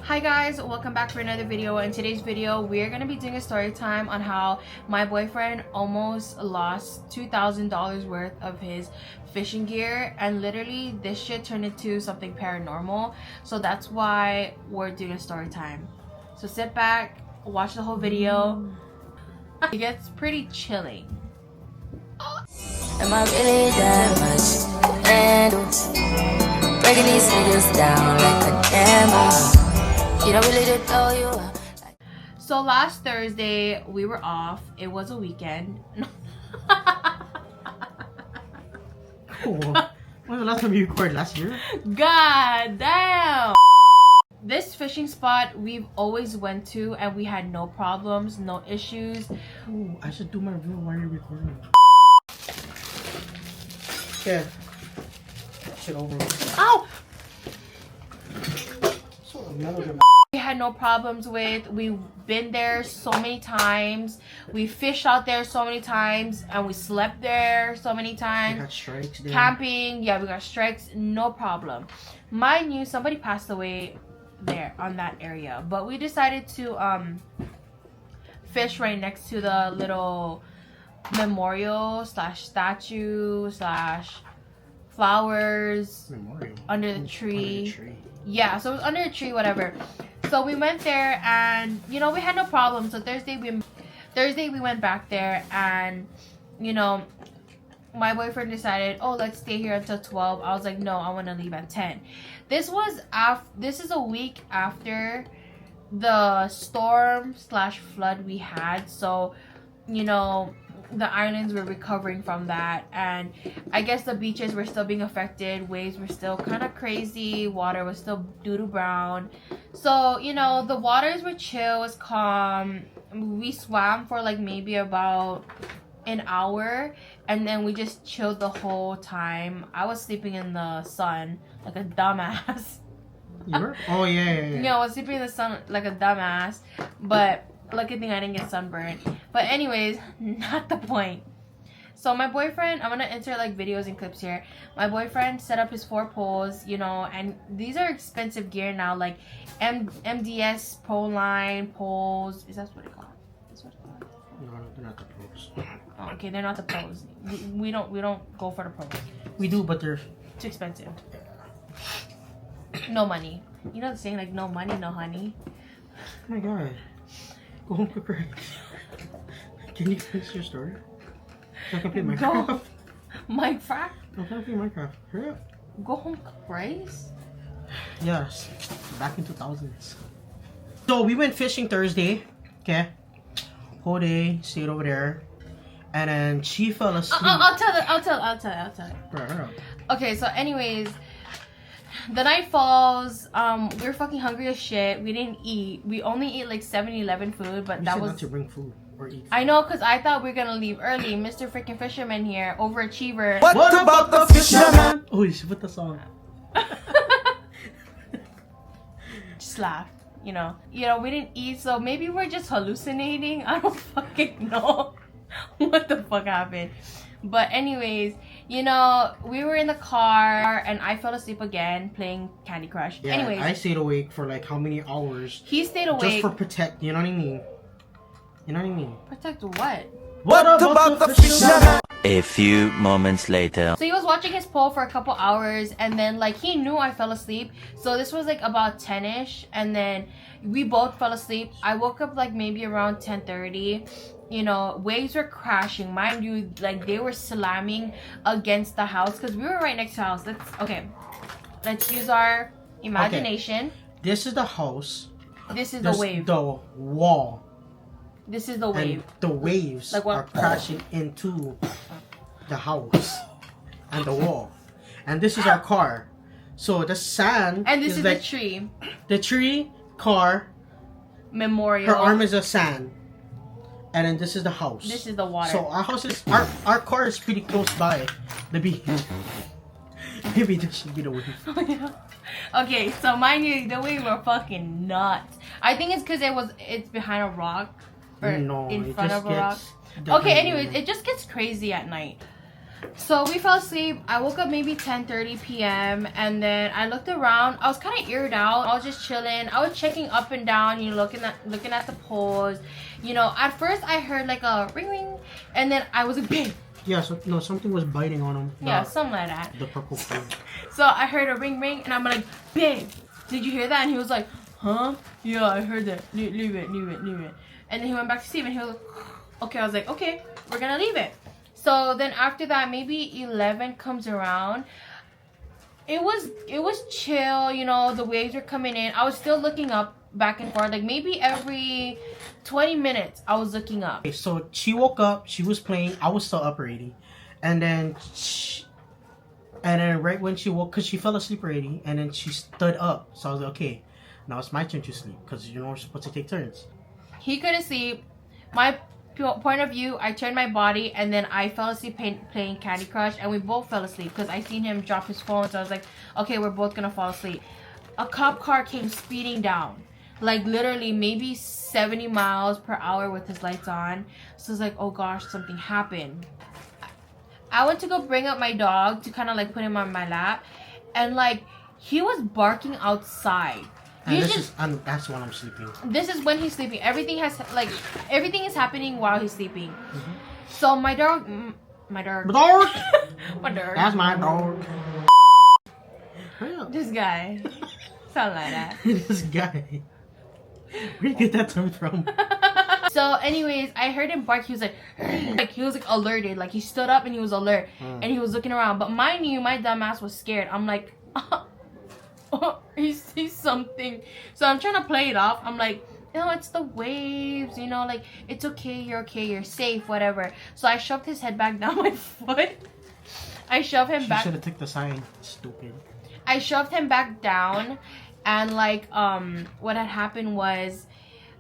Hi guys, welcome back for another video. In today's video we're gonna be doing a story time on how my boyfriend almost lost $2,000 worth of his fishing gear, and literally this shit turned into something paranormal, so that's why we're doing a story time. So sit back, watch the whole video. It gets pretty chilling. Am I really that much to handle? Breaking these niggas down like a camel. You don't really know you. So last Thursday we were off. It was a weekend. Cool. When was the last time you recorded? Last year? God damn! This fishing spot we've always went to and we had no problems, no issues. Oh, I should do my review while you're recording. Yeah. Shit over. Ow! So another. We had no problems with. We've been there so many times. We fished out there so many times, and we slept there so many times. We got strikes there. Camping, yeah, we got strikes, no problem. Mind you, somebody passed away there on that area, but we decided to fish right next to the little memorial slash statue slash flowers Memorial. under the tree. Yeah, so it was under a tree, whatever. So we went there, and you know, we had no problem. So Thursday we went back there, and you know, my boyfriend decided, oh, let's stay here until 12. I was like, no, I want to leave at 10. This is a week after the storm slash flood we had. So you know, the islands were recovering from that, and I guess the beaches were still being affected. Waves were still kind of crazy. Water was still doo-doo brown. So you know, the waters were chill, it was calm. We swam for like maybe about an hour, and then we just chilled the whole time. I was sleeping in the sun like a dumbass. You were? Oh yeah. Yeah, I was sleeping in the sun like a dumbass, but lucky thing I didn't get sunburned. But anyways, not the point. So my boyfriend, I'm gonna insert like videos and clips here. My boyfriend set up his 4 poles, you know, and these are expensive gear now, like MDS pole line poles. Is that what it called? Is what it called? No, they're not the pros. Oh, okay, they're not the poles. We don't go for the poles. We do, but they're Too expensive. No money. You know the saying, like, no money, no honey. Oh my god. Go home, quick. Can you finish your story? So I can play Minecraft. Go. Minecraft? I'm trying to play Minecraft. Hurry up. Go home, Grace? Yes. Back in 2000s. So we went fishing Thursday. Okay. Whole day, stayed over there. And then she fell asleep. I'll tell. Bro. Okay, so anyways, the night falls. We were fucking hungry as shit. We didn't eat. We only ate like 7-Eleven food, but You that said was not to bring food or eat. I know, cause I thought we were gonna leave early. Mr. Freaking Fisherman here, overachiever. What about the fisherman? Oh, you should put the song. Just laugh. You know, we didn't eat, so maybe we're just hallucinating. I don't fucking know what the fuck happened. But anyways, you know, we were in the car and I fell asleep again playing Candy Crush. Yeah, anyways, I stayed awake for like how many hours? he stayed awake. Just for protect, you know what I mean? You know what I mean? Protect what? What about the fisherman? A few moments later. So he was watching his pole for a couple hours, and then like he knew I fell asleep. So this was like about 10ish, and then we both fell asleep. I woke up like maybe around 10:30. You know, waves were crashing. Mind you, like they were slamming against the house because we were right next to the house. Let's use our imagination. Okay. This is the house. This is the wave. The wall. This is the wave. And the waves Like what? are crashing into the house and the wall. And this is our car. So the sand And this is like the tree. the tree, car, Memorial. her arm is a sand. And then this is the house. This is the water. So our house is our car is pretty close by the beach. Maybe this should be the wave. Okay, so mind you, the waves were fucking nuts. I think it's because it's behind a rock. Or No, in it front just of a rock. gets Okay, anyways, it just gets crazy at night. So we fell asleep. I woke up maybe 10:30 p.m. and then I looked around. I was kind of eared out. I was just chilling. I was checking up and down, you know, looking at the poles. You know, at first I heard like a ring ring, and then I was like, babe. Yeah, so no, something was biting on him. Yeah, something like that. The purple pole. So I heard a ring ring, and I'm like, babe, did you hear that? And he was like, huh? Yeah, I heard that. Leave it. And then he went back to sleep, and he was like, okay. I was like, okay, we're gonna leave it. So then after that, maybe 11 comes around. It was chill, you know, the waves were coming in. I was still looking up back and forth, like maybe every 20 minutes I was looking up. Okay, so she woke up, she was playing, I was still up already. And then right when she woke, because she fell asleep already, and then she stood up. So I was like, okay, now it's my turn to sleep, because you know we're supposed to take turns. He couldn't sleep. My point of view, I turned my body, and then I fell asleep playing Candy Crush, and we both fell asleep because I seen him drop his phone. So I was like, okay, we're both gonna fall asleep. A cop car came speeding down, like literally maybe 70 miles per hour with his lights on. So it's like, oh gosh, something happened. I went to go bring up my dog to kind of like put him on my lap, and like he was barking outside. And that's when I'm sleeping. This is when he's sleeping. Everything is happening while he's sleeping. Mm-hmm. So my dog. My dog. That's my dog. This guy. Sound like that. This guy. Where you get that term from? So anyways, I heard him bark. He was like he was like alerted. Like he stood up and he was alert. And he was looking around. But mind you, my dumb ass was scared. I'm like, he sees something. So I'm trying to play it off. I'm like, no, it's the waves, you know, like it's okay, you're safe, whatever. So I shoved his head back down my foot. I shoved him back. You should have took the sign, stupid. I shoved him back down, and like what had happened was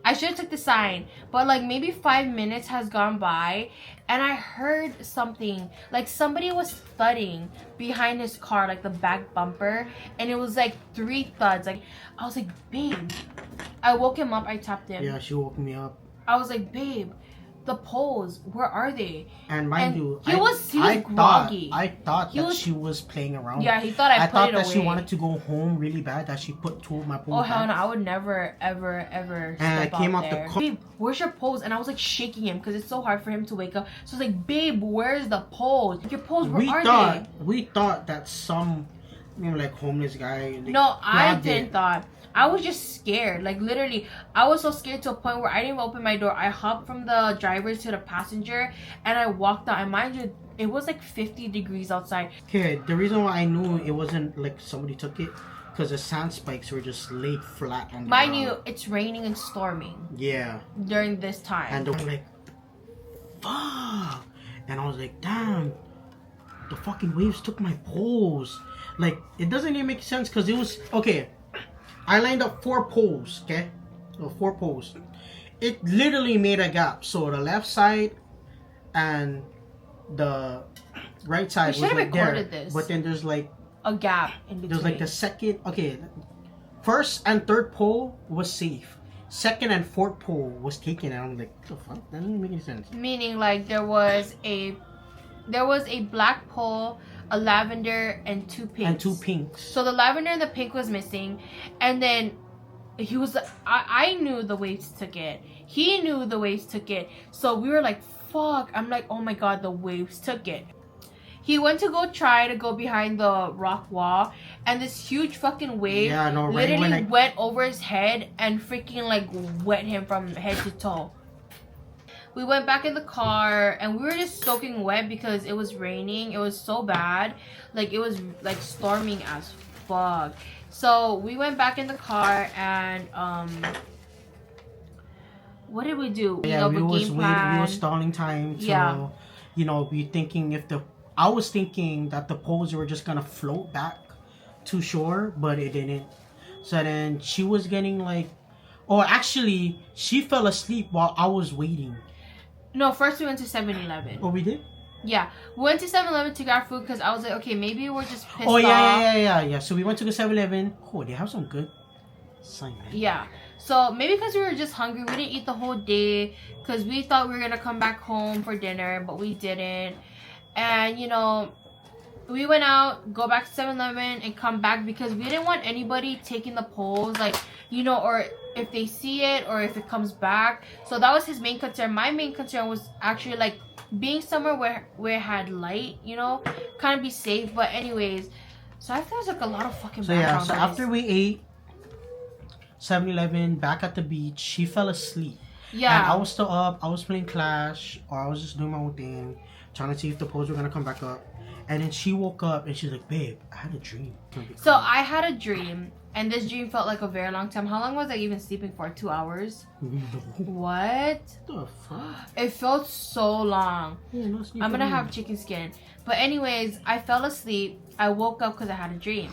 I should have took the sign, but like maybe 5 minutes has gone by, and I heard something, like somebody was thudding behind his car, like the back bumper, and it was like 3 thuds. Like I was like, babe. I woke him up. I tapped him. Yeah, she woke me up. I was like, babe, the poles, where are they? And mind you, he was groggy. I thought that she was playing around. Yeah, he thought I put it away. I thought that she wanted to go home really bad, that she put 2 of my poles. Oh hell no, I would never, ever, ever. And I came out there. the car. Babe, where's your poles? And I was like shaking him because it's so hard for him to wake up. So I was like, babe, where's the poles? Your poles, where are they? We thought that some, you know, like homeless guy. No, I didn't thought. I was just scared. Like literally, I was so scared to a point where I didn't even open my door. I hopped from the driver to the passenger and I walked out. And mind you, it was like 50 degrees outside. Okay, the reason why I knew it wasn't like somebody took it, because the sand spikes were just laid flat on the ground. Mind you, it's raining and storming. Yeah. During this time. And they were like, fuck. And I was like, damn, the fucking waves took my poles. Like, it doesn't even make sense because it was, okay. I lined up 4 poles, okay? 4 poles. It literally made a gap. So the left side and the right side was like there. This. But then there's like a gap in between. There's like the second, okay. First and third pole was safe. Second and fourth pole was taken. And I'm like, what the fuck? That doesn't make any sense. Meaning like there was a black pole, a lavender, and 2 pinks. And 2 pinks. So the lavender and the pink was missing. And then he was, I knew the waves took it. He knew the waves took it. So we were like, fuck. I'm like, oh my god, the waves took it. He went to go try to go behind the rock wall. And this huge fucking wave literally went over his head and freaking like wet him from head to toe. We went back in the car and we were just soaking wet because it was raining. It was so bad. Like it was like storming as fuck. So we went back in the car and what did we do? Yeah, we were stalling time. So, you know, I was thinking that the poles were just gonna float back to shore, but it didn't. So then she was getting like, oh, actually, she fell asleep while I was waiting. No, first we went to 7-Eleven. Oh, we did? Yeah. We went to 7-Eleven to get food because I was like, okay, maybe we're just pissed off. Oh, yeah. So we went to the 7-Eleven. Oh, they have some good sign. Yeah. So maybe because we were just hungry, we didn't eat the whole day because we thought we were going to come back home for dinner, but we didn't. And you know, we went out, go back to 7-Eleven and come back because we didn't want anybody taking the poles, like, you know, or if they see it or if it comes back. So that was his main concern. My main concern was actually like being somewhere where it had light, you know, kind of be safe. But anyways, so I feel there's like a lot of fucking background so noise. after we ate 7-Eleven back at the beach, she fell asleep. Yeah. And I was still up. I was playing Clash, or I was just doing my own thing, trying to see if the poles were gonna come back up. And then she woke up and she's like, "Babe, I had a dream." So I had a dream, and this dream felt like a very long time. How long was I even sleeping for? 2 hours? What? The fuck? It felt so long. Yeah, no sleep I'm gonna at all. have chicken skin. But anyways, I fell asleep. I woke up because I had a dream.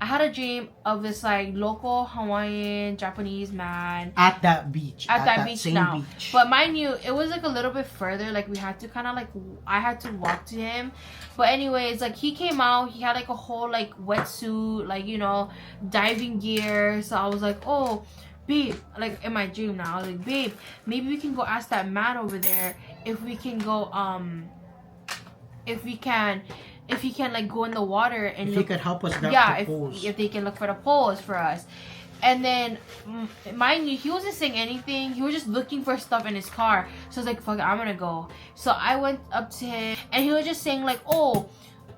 I had a dream of this like local Hawaiian Japanese man At that beach. at that beach same now. beach. But mind you, it was like a little bit further. Like we had to kind of like, I had to walk to him. But anyways, like he came out. He had like a whole like wetsuit, like, you know, diving gear. So I was like, oh, babe, like in my dream now, I was like, babe, maybe we can go ask that man over there if we can go, if he can like go in the water and if look. he could help us grab Yeah, the poles. if they can look for the poles for us. And then, mind you, he wasn't saying anything. He was just looking for stuff in his car. So I was like, fuck it, I'm gonna go. So I went up to him, and he was just saying like, oh,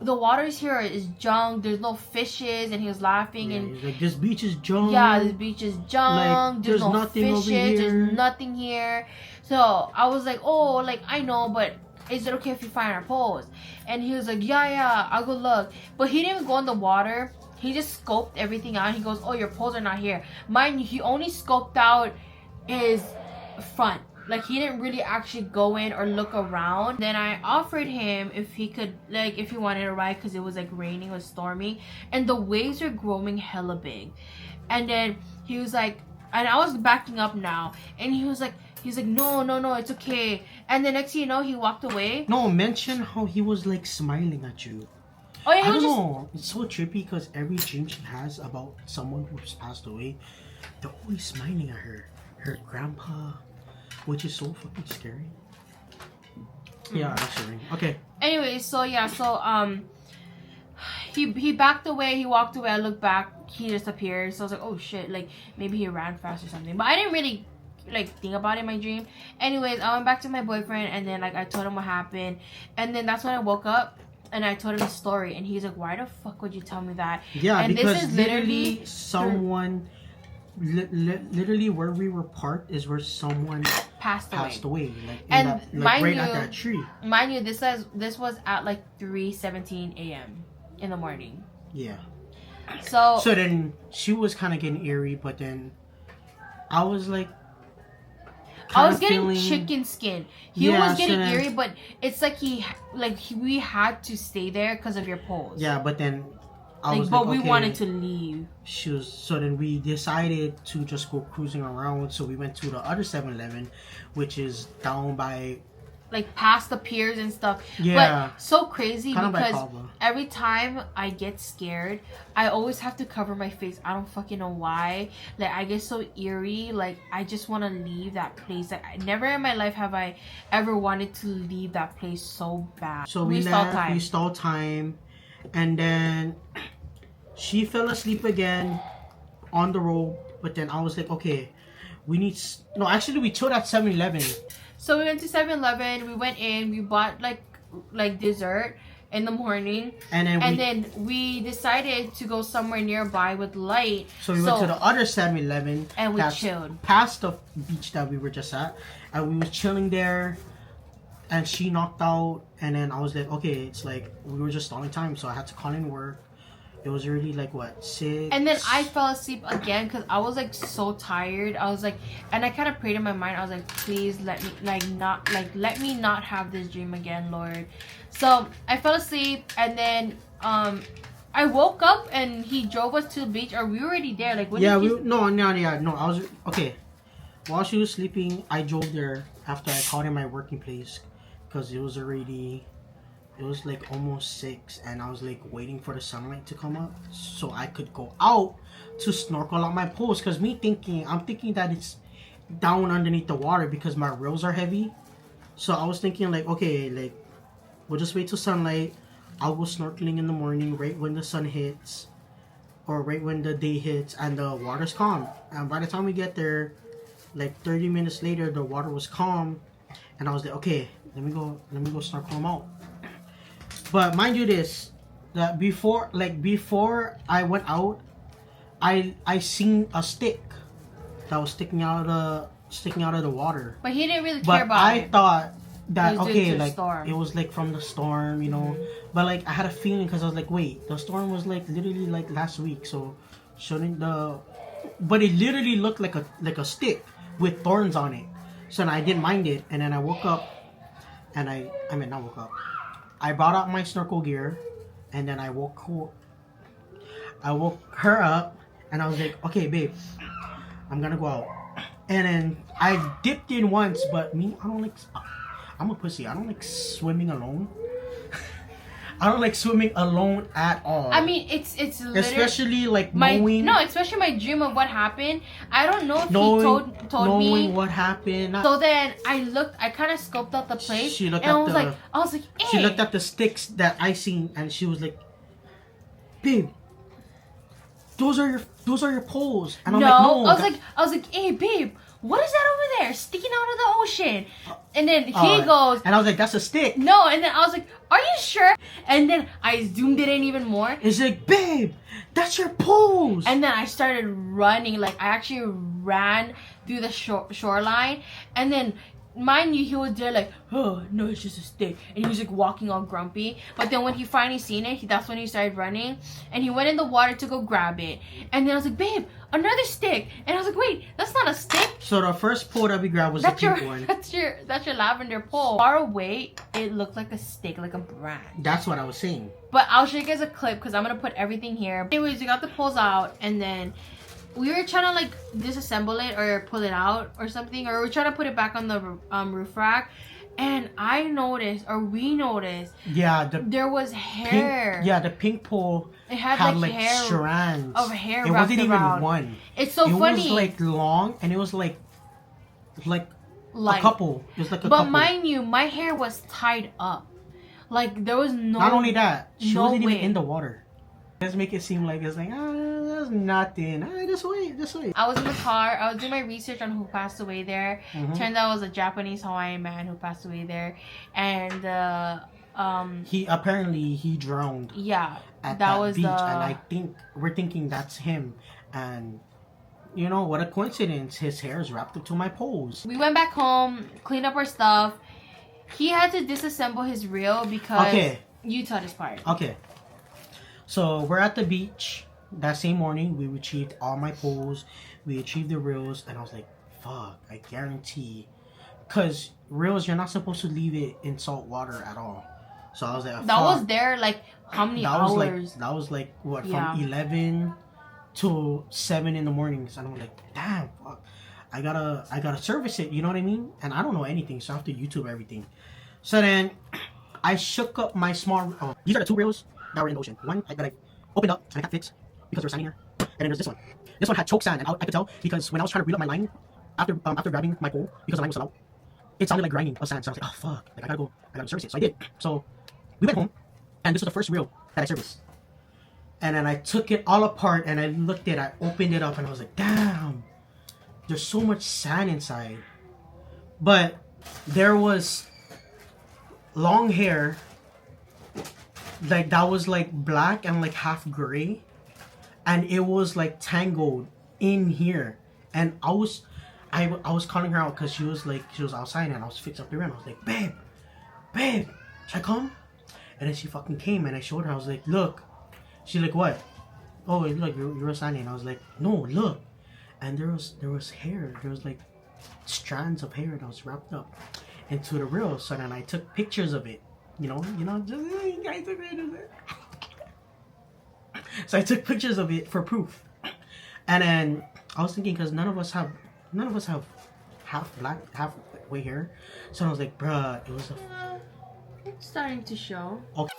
the waters here is junk. There's no fishes. And he was laughing. Yeah, And he's like, this beach is junk. yeah, this beach is junk. Like, there's no nothing over fishes. here. There's nothing here. So I was like, oh, like, I know, but is it okay if you find our poles? And he was like, yeah, I'll go look. But he didn't even go in the water. He just scoped everything out. He goes, oh, your poles are not here. Mind you, he only scoped out his front. Like, he didn't really actually go in or look around. Then I offered him if he could, like, if he wanted to ride, because it was like raining, it was stormy, and the waves were growing hella big. And then he was like, and I was backing up now, and he was like, no, it's okay. And the next thing you know, he walked away. No, mention how he was like smiling at you. Oh yeah, he I was don't just know. It's so trippy because every dream she has about someone who's passed away, they're always smiling at her. Her grandpa, which is so fucking scary. Yeah, that's scary. Okay. Anyway, so yeah, he backed away, he walked away, I looked back, he disappeared. So I was like, oh shit, like maybe he ran fast or something. But I didn't really like think about it in my dream. Anyways, I went back to my boyfriend, and then like I told him what happened, and then that's when I woke up and I told him the story, and he's like, why the fuck would you tell me that? Yeah, and because this is literally someone, literally where we were parked is where someone passed away. Like, And that, like mind right you- at that tree. Mind you, this was at like 3:17 a.m. in the morning. Yeah. So So then she was kind of getting eerie, but then I was like, I was kinda getting feeling- chicken skin. He Yeah, was getting so then- eerie, but it's like we had to stay there because of your poles. Yeah, but then I Like, was but like, we okay. wanted to leave. So then we decided to just go cruising around. So we went to the other 7-Eleven, which is down by, Like past the piers and stuff. Yeah. But so crazy kind of by because Cabo. every time I get scared, I always have to cover my face. I don't fucking know why. Like I get so eerie. Like I just want to leave that place. Like never in my life have I ever wanted to leave that place so bad. So we stalled left, we stalled time, and then she fell asleep again on the road. But then I was like, okay, we need, no, actually we chilled at 7-Eleven. So we went to 7-Eleven. We went in. We bought like dessert in the morning, And then we decided to go somewhere nearby with light. so we went to the other 7-Eleven. And we that's chilled. past the beach that we were just at, and we were chilling there. And she knocked out, and then I was like, okay, it's like we were just stalling time, so I had to call in work. It was already like what, 6? And then I fell asleep again because I was like so tired. I was like, and I kind of prayed in my mind. I was like, please let me let me not have this dream again, Lord. So I fell asleep, and then I woke up and he drove us to the beach. Or we were already there? Like when Yeah, did he- no. I was okay. While she was sleeping, I drove there after I called in my working place because it was like almost 6, and I was like waiting for the sunlight to come up so I could go out to snorkel on my poles. Because I'm thinking that it's down underneath the water because my rails are heavy. So I was thinking like, okay, like We'll just wait till sunlight. I'll go snorkeling in the morning, right when the sun hits, or right when the day hits, and the water's calm. And by the time we get there, like 30 minutes later, the water was calm, and I was like, okay, let me go snorkel them out. But mind you, this that before I went out, I seen a stick that was sticking out of the water. But he didn't really care But about I it. thought that It was due okay, to the like storm. it was like from the storm, you know. But like I had a feeling because I was like, wait, the storm was like literally like last week, so shouldn't the? But it literally looked like a stick with thorns on it. So then I didn't mind it, and then I woke up, and I mean not woke up. I brought out my snorkel gear, and then I woke her up, and I was like, okay, babe, I'm gonna go out. And then I dipped in once, but me, I don't like. I'm a pussy. I don't like swimming alone. I don't like swimming alone at all. I mean, it's literally especially like especially my dream of what happened. I don't know if he told me knowing what happened. So then I kind of scoped out the place, She looked and at I was like, hey. She looked at the sticks that I seen, and she was like, babe, those are your poles. And I'm like, no. I was like, hey, babe, what is that over there sticking out of the ocean? And then he goes, and I was like, that's a stick. no. And then I was like, are you sure? And then I zoomed it in even more. It's like, babe, that's your poles. And then I started running. Like, I actually ran through the shoreline. And then, mind you, he was there like, oh, no, it's just a stick. And he was like walking all grumpy. But then when he finally seen it, that's when he started running. And he went in the water to go grab it. And then I was like, babe, another stick. And I was like, wait, that's not a stick. So the first pole that we grabbed was the pink one. That's your lavender pole. Far away, it looked like a stick, like a branch. That's what I was saying. But I'll show you guys a clip because I'm going to put everything here. Anyways, we got the poles out, and then we were trying to like disassemble it or pull it out or something, or we're trying to put it back on the roof rack. And I noticed, or we noticed, there was hair. The pink pole it had like hair strands of hair. It wrapped wasn't around. even one. It's so funny. It was like long, and it was like a couple. It was like a couple. But mind you, my hair was tied up. Like there was no. Not only that, she wasn't way. even in the water. Let's make it seem like it's like there's nothing. Just wait. I was in the car. I was doing my research on who passed away there. Turns out it was a Japanese Hawaiian man who passed away there, and he drowned. Yeah, at that was beach, and I think we're thinking that's him. And you know what a coincidence! His hair is wrapped up to my poles. We went back home, cleaned up our stuff. He had to disassemble his reel because you tell this part. Okay. So we're at the beach that same morning. We retrieved all my poles. We retrieved the reels, and I was like, "Fuck! I guarantee." Because reels, you're not supposed to leave it in salt water at all. So I was like, that was there like how many hours? That was like what, from 11 to 7 in the mornings, and I'm like, damn, fuck, I gotta service it. You know what I mean? And I don't know anything, so I have to YouTube everything. So then I shook up my small. These are the two reels that were in the ocean. One that I opened up and I can't fix because there was sand in here. And then there's this one. This one had choke sand, and I could tell because when I was trying to reel up my line after grabbing my pole because the line was out, it sounded like grinding of sand. So I was like, oh fuck, like I gotta service it. So I did. So we went home, and this was the first reel that I serviced. And then I took it all apart and I looked at it, I opened it up, and I was like, damn, there's so much sand inside. But there was long hair, like that was like black and like half gray, and it was like tangled in here. And I was calling her out because she was outside, and I was fixing up the rent. I was like, babe, should I come? And then she fucking came, and I showed her. I was like, look. She's like, what? Oh, look, you're a sign. And I was like, no, look. And there was hair. There was like strands of hair that was wrapped up into the reel. So then I took pictures of it. You know, just I took pictures of it. So I took pictures of it for proof. And then I was thinking, because none of us have half black, half white hair. So I was like, bruh, it was It's starting to show. Okay.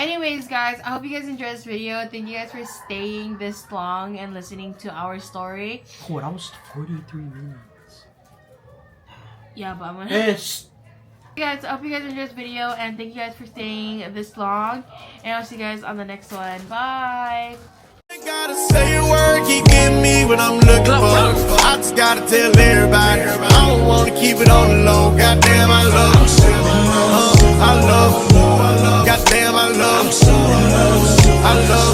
Anyways, guys, I hope you guys enjoyed this video. Thank you guys for staying this long and listening to our story. Oh, that was 43 minutes. Yeah, but I'm gonna... Yes. Guys, I hope you guys enjoyed this video, and thank you guys for staying this long. And I'll see you guys on the next one. Bye! Gotta say a word, keep getting me what I'm looking for. I just gotta tell everybody, I don't wanna keep it on the low. Goddamn, I love I love, goddamn, I love, I love.